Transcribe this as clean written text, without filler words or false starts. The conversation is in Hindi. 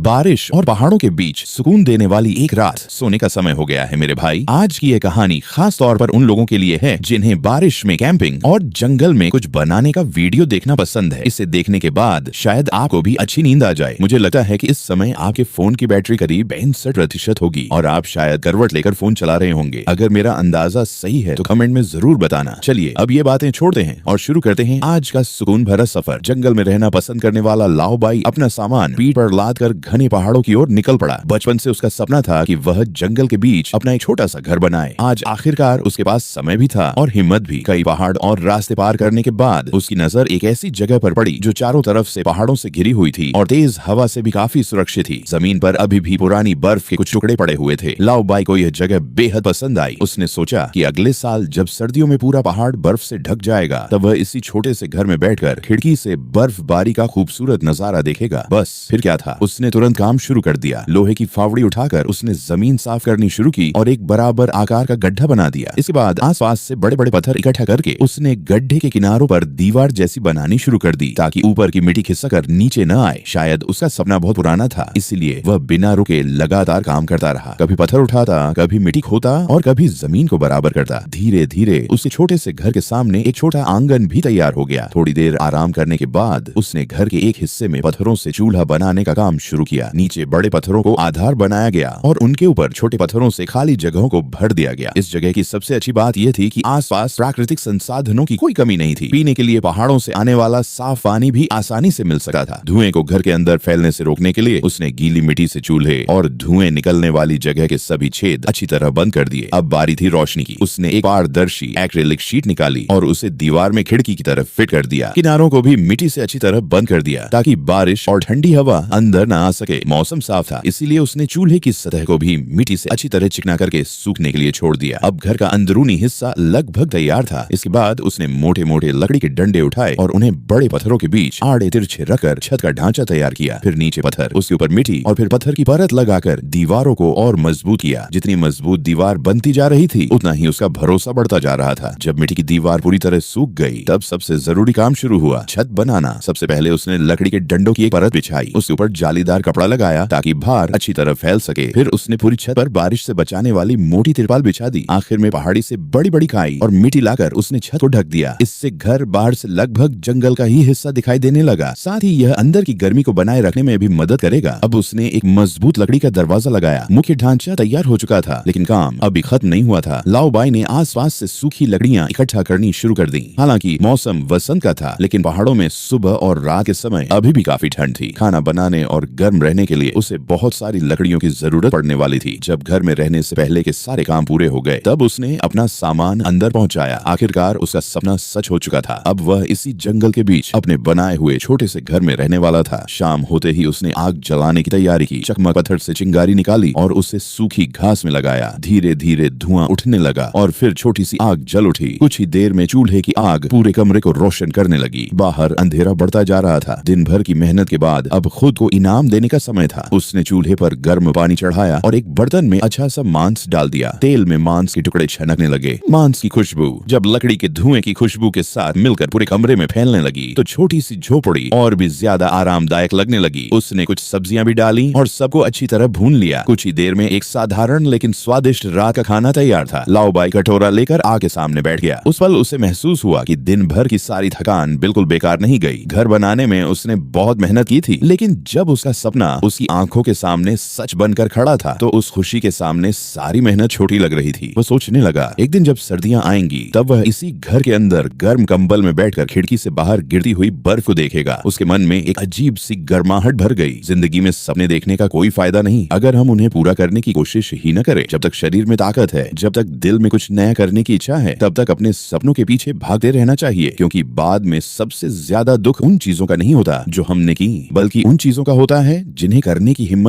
बारिश और पहाड़ों के बीच सुकून देने वाली एक रात। सोने का समय हो गया है मेरे भाई। आज की ये कहानी खास तौर पर उन लोगों के लिए है जिन्हें बारिश में कैंपिंग और जंगल में कुछ बनाने का वीडियो देखना पसंद है। इसे देखने के बाद शायद आपको भी अच्छी नींद आ जाए। मुझे लगता है कि इस समय आपके फोन की बैटरी करीब 62% होगी और आप शायद करवट लेकर फोन चला रहे होंगे। अगर मेरा अंदाजा सही है तो कमेंट में जरूर बताना। चलिए अब ये बातें छोड़ते हैं और शुरू करते हैं आज का सुकून भरा सफर। जंगल में रहना पसंद करने वाला लाओ बाई अपना सामान पीठ पर लाद कर घने पहाड़ों की ओर निकल पड़ा। बचपन से उसका सपना था कि वह जंगल के बीच अपना एक छोटा सा घर बनाए। आज आखिरकार उसके पास समय भी था और हिम्मत भी। कई पहाड़ और रास्ते पार करने के बाद उसकी नजर एक ऐसी जगह पर पड़ी जो चारों तरफ से पहाड़ों से घिरी हुई थी और तेज हवा से भी काफी सुरक्षित थी। जमीन पर अभी भी पुरानी बर्फ के कुछ टुकड़े पड़े हुए थे। लाओ बाई को यह जगह बेहद पसंद आई। उसने सोचा कि अगले साल जब सर्दियों में पूरा पहाड़ बर्फ से ढक जाएगा तब वह इसी छोटे से घर में बैठकर खिड़की से बर्फबारी का खूबसूरत नजारा देखेगा। बस फिर क्या था, उसने तुरंत काम शुरू कर दिया। लोहे की फावड़ी उठाकर उसने जमीन साफ करनी शुरू की और एक बराबर आकार का गड्ढा बना दिया। इसके बाद आसपास से बड़े बड़े पत्थर इकट्ठा करके उसने गड्ढे के किनारों पर दीवार जैसी बनानी शुरू कर दी ताकि ऊपर की मिट्टी खिसक नीचे न आए। शायद उसका सपना बहुत पुराना था, इसलिए वह बिना रुके लगातार काम करता रहा। कभी पत्थर उठाता, कभी मिट्टी खोता और कभी जमीन को बराबर करता। धीरे धीरे उसके छोटे से घर के सामने एक छोटा आंगन भी तैयार हो गया। थोड़ी देर आराम करने के बाद उसने घर के एक हिस्से में पत्थरों से चूल्हा बनाने का काम शुरू किया। नीचे बड़े पत्थरों को आधार बनाया गया और उनके ऊपर छोटे पत्थरों से खाली जगहों को भर दिया गया। इस जगह की सबसे अच्छी बात यह थी कि आसपास प्राकृतिक संसाधनों की कोई कमी नहीं थी। पीने के लिए पहाड़ों से आने वाला साफ पानी भी आसानी से मिल सकता था। धुएं को घर के अंदर फैलने से रोकने के लिए उसने गीली मिट्टी से चूल्हे और धुएं निकलने वाली जगह के सभी छेद अच्छी तरह बंद कर दिए। अब बारी थी रोशनी की। उसने एक पारदर्शी एक्रिलिक शीट निकाली और उसे दीवार में खिड़की की तरफ फिट कर दिया। किनारों को भी मिट्टी से अच्छी तरह बंद कर दिया ताकि बारिश और ठंडी हवा अंदर न आ सके। मौसम साफ था, इसीलिए उसने चूल्हे की सतह को भी मिट्टी से अच्छी तरह चिकना करके सूखने के लिए छोड़ दिया। अब घर का अंदरूनी हिस्सा लगभग तैयार था। इसके बाद उसने मोटे मोटे लकड़ी के डंडे उठाए और उन्हें बड़े पत्थरों के बीच आड़े तिरछे रखकर छत का ढांचा तैयार किया। फिर नीचे पत्थर, उसके ऊपर मिट्टी और फिर पत्थर की परत लगाकर दीवारों को और मजबूत किया। जितनी मजबूत दीवार बनती जा रही थी उतना ही उसका भरोसा बढ़ता जा रहा था। जब मिट्टी की दीवार पूरी तरह सूख गई तब सबसे जरूरी काम शुरू हुआ, छत बनाना। सबसे पहले उसने लकड़ी के डंडों की एक परत बिछाई, उसके ऊपर जालीदार कपड़ा लगाया ताकि भार अच्छी तरह फैल सके। फिर उसने पूरी छत पर बारिश से बचाने वाली मोटी तिरपाल बिछा दी। आखिर में पहाड़ी से बड़ी बड़ी खाई और मिट्टी लाकर उसने छत को ढक दिया। इससे घर बाहर से लगभग जंगल का ही हिस्सा दिखाई देने लगा। साथ ही यह अंदर की गर्मी को बनाए रखने में भी मदद करेगा। अब उसने एक मजबूत लकड़ी का दरवाजा लगाया। मुख्य ढांचा तैयार हो चुका था लेकिन काम अभी खत्म नहीं हुआ था। लाओ बाई ने आसपास से सूखी लकड़ियां इकट्ठा करनी शुरू कर दी। हालांकि मौसम वसंत का था लेकिन पहाड़ों में सुबह और रात के समय अभी भी काफी ठंड थी। खाना बनाने और गर्म रहने के लिए उसे बहुत सारी लकड़ियों की जरूरत पड़ने वाली थी। जब घर में रहने से पहले के सारे काम पूरे हो गए तब उसने अपना सामान अंदर पहुंचाया। आखिरकार उसका सपना सच हो चुका था। अब वह इसी जंगल के बीच अपने बनाए हुए छोटे से घर में रहने वाला था। शाम होते ही उसने आग जलाने की तैयारी की। चकमक पत्थर से चिंगारी निकाली और उसे सूखी घास में लगाया। धीरे धीरे धुआं उठने लगा और फिर छोटी सी आग जल उठी। कुछ ही देर में चूल्हे की आग पूरे कमरे को रोशन करने लगी। बाहर अंधेरा बढ़ता जा रहा था। दिन भर की मेहनत के बाद अब खुद को इनाम देने का समय था। उसने चूल्हे पर गर्म पानी चढ़ाया और एक बर्तन में अच्छा सा मांस डाल दिया। तेल में मांस के टुकड़े छनकने लगे। मांस की खुशबू जब लकड़ी के धुएं की खुशबू के साथ मिलकर पूरे कमरे में फैलने लगी तो छोटी सी झोपड़ी और भी ज्यादा आरामदायक लगने लगी। उसने कुछ सब्जियां भी डाली और सबको अच्छी तरह भून लिया। कुछ ही देर में एक साधारण लेकिन स्वादिष्ट रात का खाना तैयार था। लाओ बाई कटोरा लेकर आग के सामने बैठ गया। उस पल उसे महसूस हुआ कि दिन भर की सारी थकान बिल्कुल बेकार नहीं गई। घर बनाने में उसने बहुत मेहनत की थी लेकिन जब उसका सपना उसकी आंखों के सामने सच बनकर खड़ा था तो उस खुशी के सामने सारी मेहनत छोटी लग रही थी। वो सोचने लगा, एक दिन जब सर्दियां आएंगी तब वह इसी घर के अंदर गर्म कंबल में बैठकर खिड़की से बाहर गिरती हुई बर्फ को देखेगा। उसके मन में एक अजीब सी गर्माहट भर गई। जिंदगी में सपने देखने का कोई फायदा नहीं अगर हम उन्हें पूरा करने की कोशिश ही न करें। जब तक शरीर में ताकत है, जब तक दिल में कुछ नया करने की इच्छा है, तब तक अपने सपनों के पीछे भागते रहना चाहिए। क्योंकि बाद में सबसे ज्यादा दुख उन चीजों का नहीं होता जो हमने की, बल्कि उन चीजों का होता है जिन्हें करने की हिम्मत